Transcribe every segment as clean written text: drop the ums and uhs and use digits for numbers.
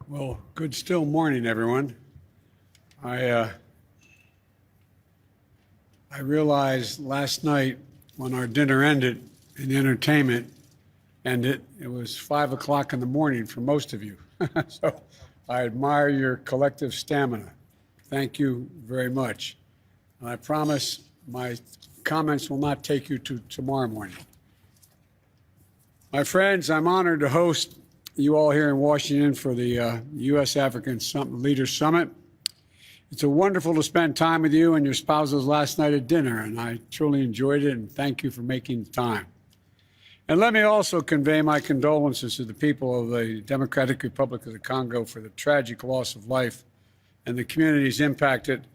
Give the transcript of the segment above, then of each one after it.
Well, good still morning, everyone. I realized last night when our dinner ended and the entertainment ended, it was 5 o'clock in the morning for most of you. So I admire your collective stamina. Thank you very much. And I promise my comments will not take you to tomorrow morning. My friends, I'm honored to host you all here in Washington for the U.S. African Leaders Summit. It's wonderful to spend time with you and your spouses last night at dinner, and I truly enjoyed it, and thank you for making the time. And let me also convey my condolences to the people of the Democratic Republic of the Congo for the tragic loss of life and the communities impacted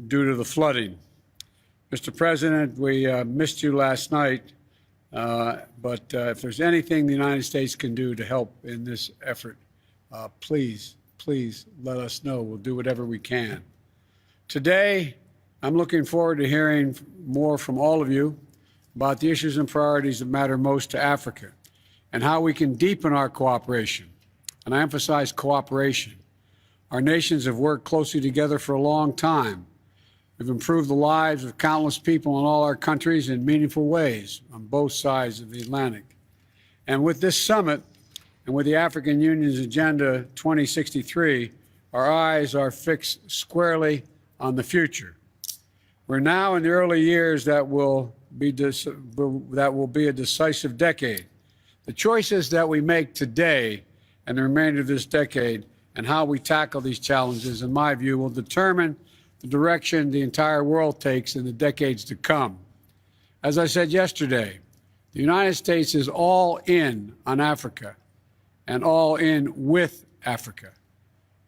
due to the flooding. Mr. President, we missed you last night. But if there's anything the United States can do to help in this effort, please let us know. We'll do whatever we can. Today, I'm looking forward to hearing more from all of you about the issues and priorities that matter most to Africa and how we can deepen our cooperation. And I emphasize cooperation. Our nations have worked closely together for a long time. We've improved the lives of countless people in all our countries in meaningful ways on both sides of the Atlantic. And with this summit and with the African Union's Agenda 2063, our eyes are fixed squarely on the future. We're now in the early years that will be a decisive decade. The choices that we make today and the remainder of this decade and how we tackle these challenges, in my view, will determine the direction the entire world takes in the decades to come. As I said yesterday, the United States is all in on Africa and all in with Africa.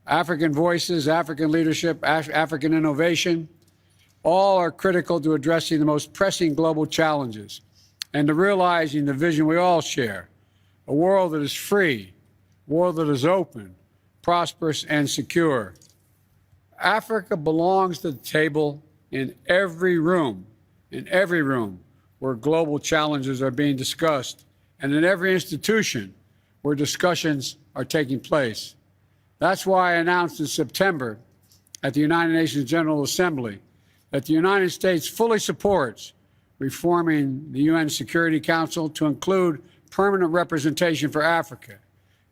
African voices, African leadership, African innovation, all are critical to addressing the most pressing global challenges and to realizing the vision we all share, a world that is free, a world that is open, prosperous, and secure. Africa belongs to the table in every room where global challenges are being discussed, and in every institution where discussions are taking place. That's why I announced in September at the United Nations General Assembly that the United States fully supports reforming the UN Security Council to include permanent representation for Africa.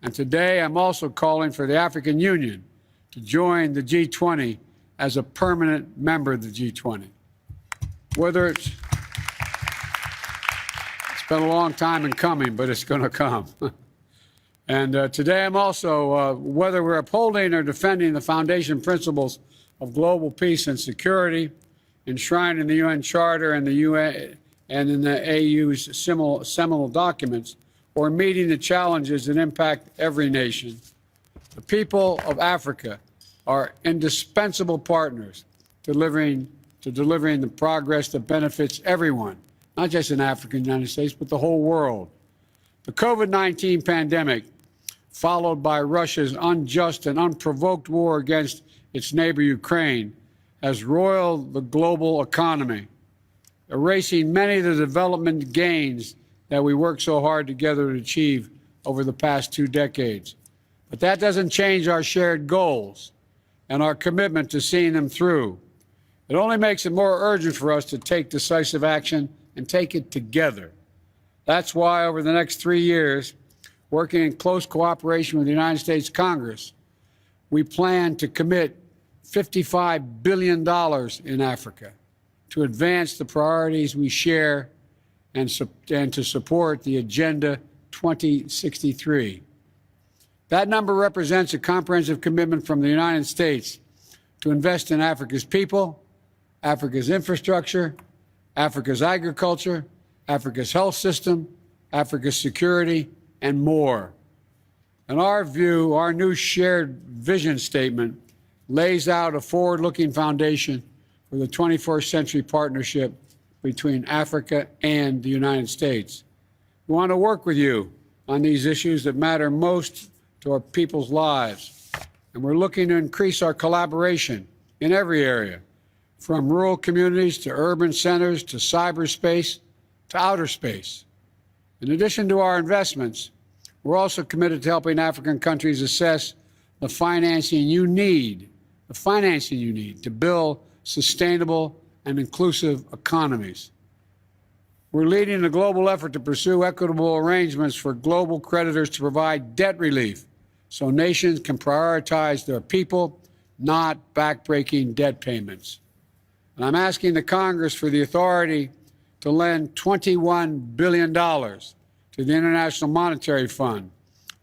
And today I'm also calling for the African Union to join the G20 as a permanent member of the G20. It's been a long time in coming, but it's going to come. And today I'm also, whether we're upholding or defending the foundation principles of global peace and security enshrined in the UN Charter and the UN and in the AU's seminal documents, or meeting the challenges that impact every nation, the people of Africa are indispensable partners to delivering the progress that benefits everyone, not just in Africa and the United States, but the whole world. The COVID-19 pandemic, followed by Russia's unjust and unprovoked war against its neighbor Ukraine, has roiled the global economy, erasing many of the development gains that we worked so hard together to achieve over the past 2 decades. But that doesn't change our shared goals and our commitment to seeing them through. It only makes it more urgent for us to take decisive action and take it together. That's why over the next 3 years, working in close cooperation with the United States Congress, we plan to commit $55 billion in Africa to advance the priorities we share and to support the Agenda 2063. That number represents a comprehensive commitment from the United States to invest in Africa's people, Africa's infrastructure, Africa's agriculture, Africa's health system, Africa's security, and more. In our view, our new shared vision statement lays out a forward-looking foundation for the 21st century partnership between Africa and the United States. We want to work with you on these issues that matter most to our people's lives, and we're looking to increase our collaboration in every area, from rural communities to urban centers to cyberspace to outer space. In addition to our investments, we're also committed to helping African countries assess the financing you need to build sustainable and inclusive economies. We're leading a global effort to pursue equitable arrangements for global creditors to provide debt relief so nations can prioritize their people, not backbreaking debt payments. And I'm asking the Congress for the authority to lend $21 billion to the International Monetary Fund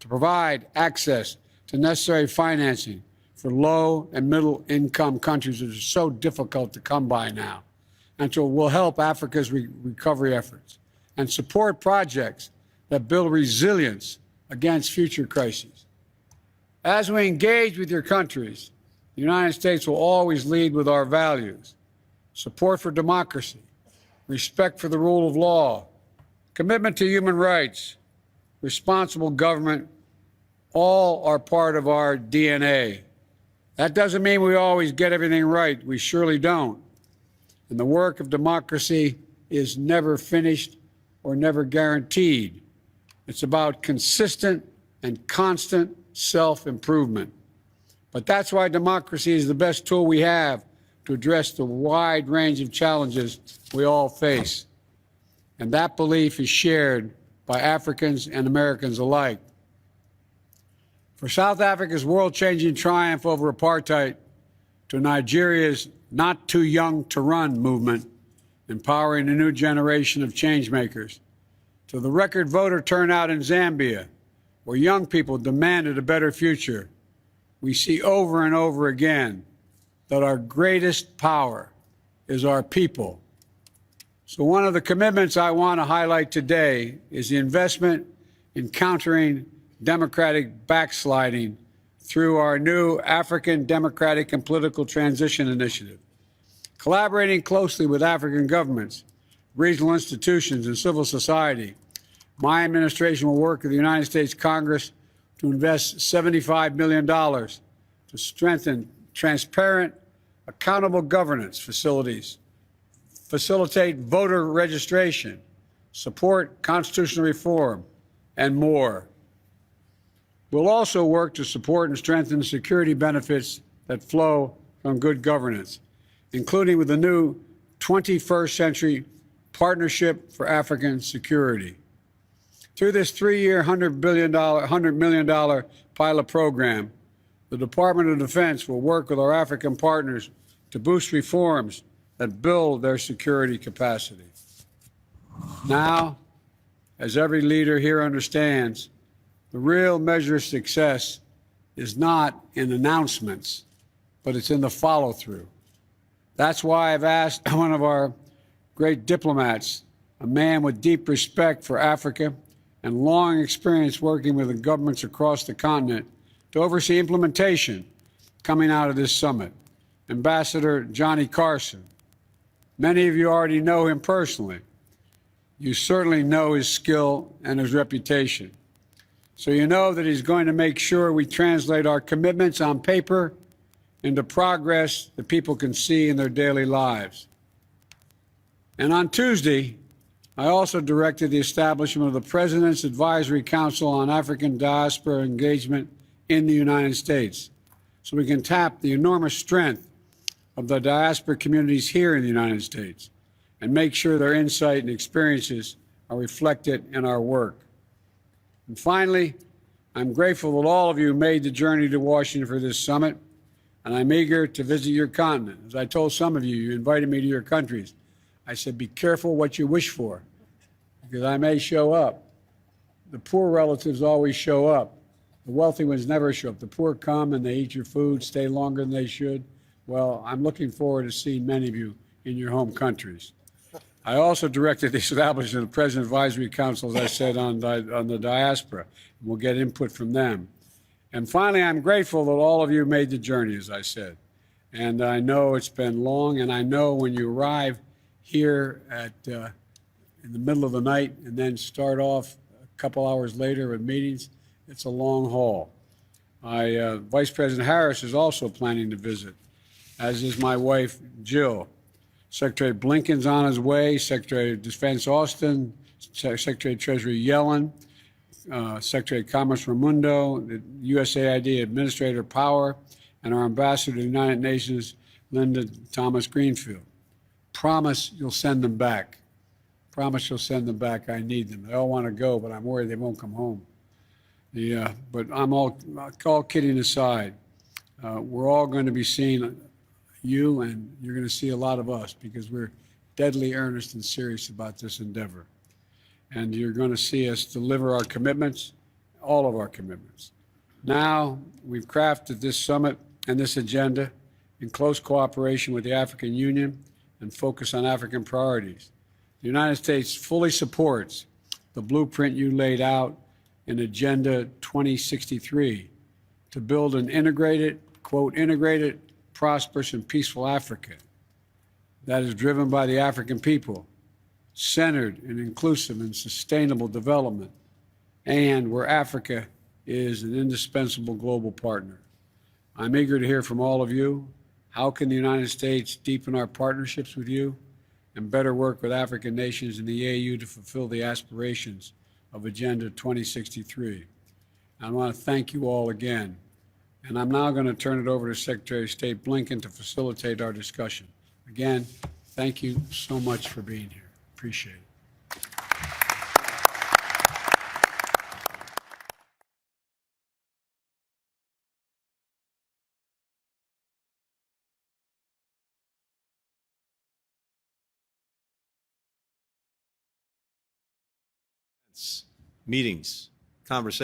to provide access to necessary financing for low and middle income countries that are so difficult to come by now, and will help Africa's recovery efforts and support projects that build resilience against future crises. As we engage with your countries, the United States will always lead with our values: support for democracy, respect for the rule of law, commitment to human rights, responsible government. All are part of our DNA. That doesn't mean we always get everything right. We surely don't. And the work of democracy is never finished or never guaranteed. It's about consistent and constant self-improvement. But that's why democracy is the best tool we have to address the wide range of challenges we all face. And that belief is shared by Africans and Americans alike. For South Africa's world-changing triumph over apartheid, to Nigeria's not too young to run movement, empowering a new generation of changemakers, to the record voter turnout in Zambia, where young people demanded a better future, we see over and over again that our greatest power is our people. So one of the commitments I want to highlight today is the investment in countering democratic backsliding through our new African Democratic and Political Transition Initiative. Collaborating closely with African governments, regional institutions, and civil society, my administration will work with the United States Congress to invest $75 million to strengthen transparent, accountable governance facilities, facilitate voter registration, support constitutional reform, and more. We'll also work to support and strengthen security benefits that flow from good governance, including with the new 21st Century Partnership for African Security. Through this three-year, $100 million pilot program, the Department of Defense will work with our African partners to boost reforms that build their security capacity. Now, as every leader here understands, the real measure of success is not in announcements, but it's in the follow-through. That's why I've asked one of our great diplomats, a man with deep respect for Africa and long experience working with the governments across the continent, to oversee implementation coming out of this summit, Ambassador Johnny Carson. Many of you already know him personally. You certainly know his skill and his reputation. So you know that he's going to make sure we translate our commitments on paper into progress that people can see in their daily lives. And on Tuesday, I also directed the establishment of the President's Advisory Council on African Diaspora Engagement in the United States, so we can tap the enormous strength of the diaspora communities here in the United States and make sure their insight and experiences are reflected in our work. And finally, I'm grateful that all of you made the journey to Washington for this summit, and I'm eager to visit your continent. As I told some of you, you invited me to your countries. I said, be careful what you wish for, because I may show up. The poor relatives always show up. The wealthy ones never show up. The poor come and they eat your food, stay longer than they should. Well, I'm looking forward to seeing many of you in your home countries. I also directed the establishment of the President Advisory Council, as I said, on the diaspora. We'll get input from them. And finally, I'm grateful that all of you made the journey, as I said. And I know it's been long, and I know when you arrive here in the middle of the night and then start off a couple hours later with meetings, it's a long haul. Vice President Harris is also planning to visit. as is my wife, Jill. Secretary Blinken's on his way, Secretary of Defense Austin, Secretary of Treasury Yellen, Secretary of Commerce Raimondo, the USAID Administrator Power, and our Ambassador to the United Nations, Linda Thomas Greenfield. Promise you'll send them back. Promise you'll send them back. I need them. They all want to go, but I'm worried they won't come home. But I'm all kidding aside. We're all going to be seeing you, and you're going to see a lot of us because we're deadly earnest and serious about this endeavor. And you're going to see us deliver our commitments, all of our commitments. Now, we've crafted this summit and this agenda in close cooperation with the African Union and focus on African priorities. The United States fully supports the blueprint you laid out in Agenda 2063 to build an integrated, quote, integrated, prosperous, and peaceful Africa that is driven by the African people, centered in inclusive and sustainable development, and where Africa is an indispensable global partner. I'm eager to hear from all of you. How can the United States deepen our partnerships with you and better work with African nations in the AU to fulfill the aspirations of Agenda 2063? I want to thank you all again. And I'm now going to turn it over to Secretary of State Blinken to facilitate our discussion. Again, thank you so much for being here. Appreciate it. Meetings, conversations.